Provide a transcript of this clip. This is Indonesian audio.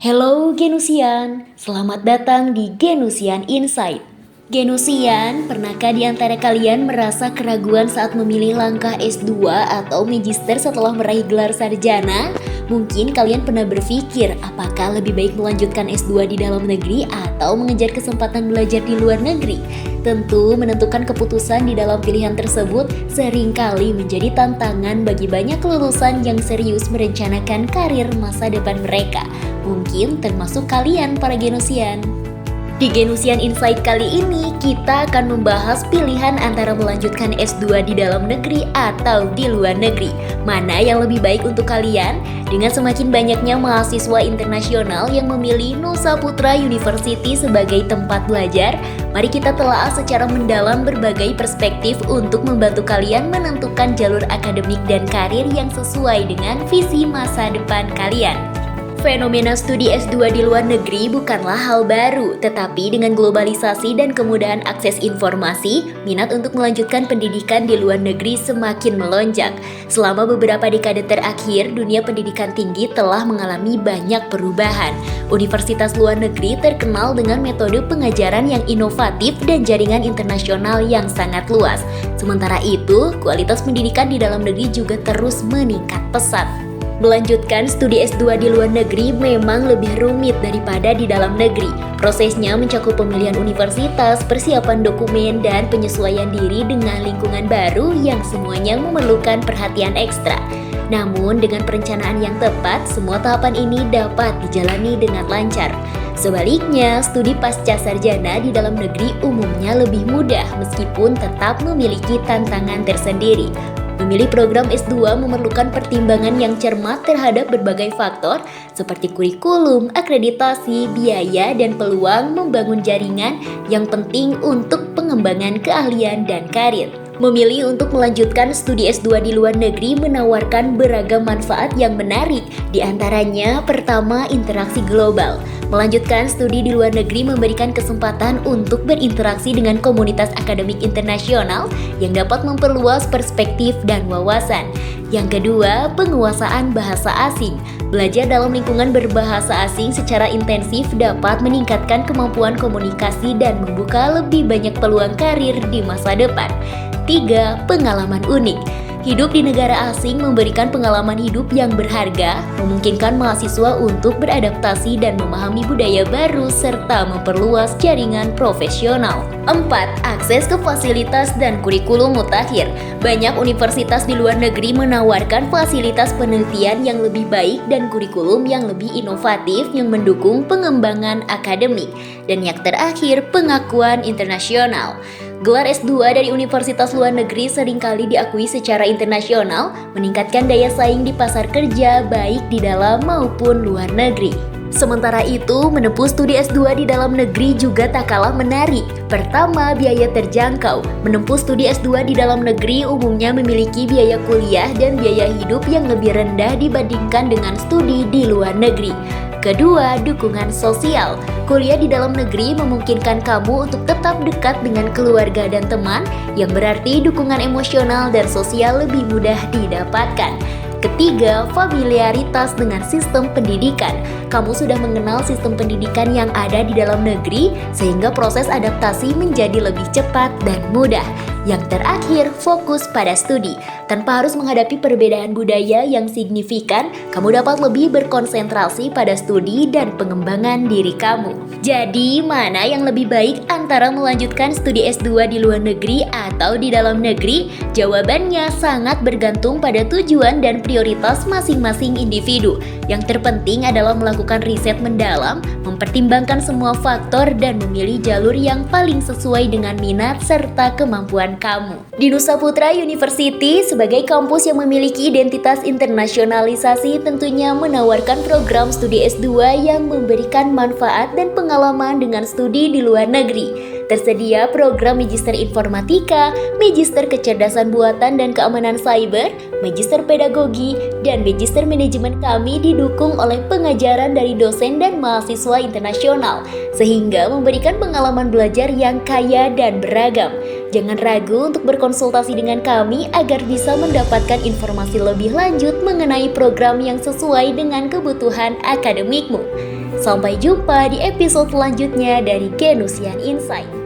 Hello Genusian, selamat datang di Genusian Insight. Genusian, pernahkah di antara kalian merasa keraguan saat memilih langkah S2 atau Magister setelah meraih gelar sarjana? Mungkin kalian pernah berpikir apakah lebih baik melanjutkan S2 di dalam negeri atau mengejar kesempatan belajar di luar negeri? Tentu menentukan keputusan di dalam pilihan tersebut seringkali menjadi tantangan bagi banyak lulusan yang serius merencanakan karir masa depan mereka. Mungkin termasuk kalian para Genusian. Di Genusian Insight kali ini, kita akan membahas pilihan antara melanjutkan S2 di dalam negeri atau di luar negeri. Mana yang lebih baik untuk kalian? Dengan semakin banyaknya mahasiswa internasional yang memilih Nusa Putra University sebagai tempat belajar, mari kita telaah secara mendalam berbagai perspektif untuk membantu kalian menentukan jalur akademik dan karir yang sesuai dengan visi masa depan kalian. Fenomena studi S2 di luar negeri bukanlah hal baru, tetapi dengan globalisasi dan kemudahan akses informasi, minat untuk melanjutkan pendidikan di luar negeri semakin melonjak. Selama beberapa dekade terakhir, dunia pendidikan tinggi telah mengalami banyak perubahan. Universitas luar negeri terkenal dengan metode pengajaran yang inovatif dan jaringan internasional yang sangat luas. Sementara itu, kualitas pendidikan di dalam negeri juga terus meningkat pesat. Melanjutkan studi S2 di luar negeri memang lebih rumit daripada di dalam negeri. Prosesnya mencakup pemilihan universitas, persiapan dokumen, dan penyesuaian diri dengan lingkungan baru yang semuanya memerlukan perhatian ekstra. Namun dengan perencanaan yang tepat, semua tahapan ini dapat dijalani dengan lancar. Sebaliknya, studi pasca sarjana di dalam negeri umumnya lebih mudah meskipun tetap memiliki tantangan tersendiri. Memilih program S2 memerlukan pertimbangan yang cermat terhadap berbagai faktor seperti kurikulum, akreditasi, biaya, dan peluang membangun jaringan yang penting untuk pengembangan keahlian dan karir. Memilih untuk melanjutkan studi S2 di luar negeri menawarkan beragam manfaat yang menarik, di antaranya pertama, interaksi global. Melanjutkan studi di luar negeri memberikan kesempatan untuk berinteraksi dengan komunitas akademik internasional yang dapat memperluas perspektif dan wawasan. Yang kedua, penguasaan bahasa asing. Belajar dalam lingkungan berbahasa asing secara intensif dapat meningkatkan kemampuan komunikasi dan membuka lebih banyak peluang karir di masa depan. 3. Pengalaman unik. Hidup di negara asing memberikan pengalaman hidup yang berharga, memungkinkan mahasiswa untuk beradaptasi dan memahami budaya baru serta memperluas jaringan profesional. 4. Akses ke fasilitas dan kurikulum mutakhir. Banyak universitas di luar negeri menawarkan fasilitas penelitian yang lebih baik dan kurikulum yang lebih inovatif yang mendukung pengembangan akademik. Dan yang terakhir, pengakuan internasional. Gelar S2 dari universitas luar negeri seringkali diakui secara internasional, meningkatkan daya saing di pasar kerja baik di dalam maupun luar negeri. Sementara itu, menempuh studi S2 di dalam negeri juga tak kalah menarik. Pertama, biaya terjangkau. Menempuh studi S2 di dalam negeri umumnya memiliki biaya kuliah dan biaya hidup yang lebih rendah dibandingkan dengan studi di luar negeri. Kedua, dukungan sosial. Kuliah di dalam negeri memungkinkan kamu untuk tetap dekat dengan keluarga dan teman, yang berarti dukungan emosional dan sosial lebih mudah didapatkan. Ketiga, familiaritas dengan sistem pendidikan. Kamu sudah mengenal sistem pendidikan yang ada di dalam negeri, sehingga proses adaptasi menjadi lebih cepat dan mudah. Yang terakhir, fokus pada studi. Tanpa harus menghadapi perbedaan budaya yang signifikan, kamu dapat lebih berkonsentrasi pada studi dan pengembangan diri kamu. Jadi, mana yang lebih baik antara melanjutkan studi S2 di luar negeri atau di dalam negeri? Jawabannya sangat bergantung pada tujuan dan prioritas masing-masing individu. Yang terpenting adalah melakukan riset mendalam, mempertimbangkan semua faktor, dan memilih jalur yang paling sesuai dengan minat serta kemampuan kamu. Di Nusa Putra University, sebagai kampus yang memiliki identitas internasionalisasi, tentunya menawarkan program studi S2 yang memberikan manfaat dan pengalaman dengan studi di luar negeri. Tersedia program Magister Informatika, Magister Kecerdasan Buatan dan Keamanan Cyber, Magister Pedagogi, dan Magister Manajemen. Kami didukung oleh pengajaran dari dosen dan mahasiswa internasional, sehingga memberikan pengalaman belajar yang kaya dan beragam. Jangan ragu untuk berkonsultasi dengan kami agar bisa mendapatkan informasi lebih lanjut mengenai program yang sesuai dengan kebutuhan akademikmu. Sampai jumpa di episode selanjutnya dari Genusian Insight.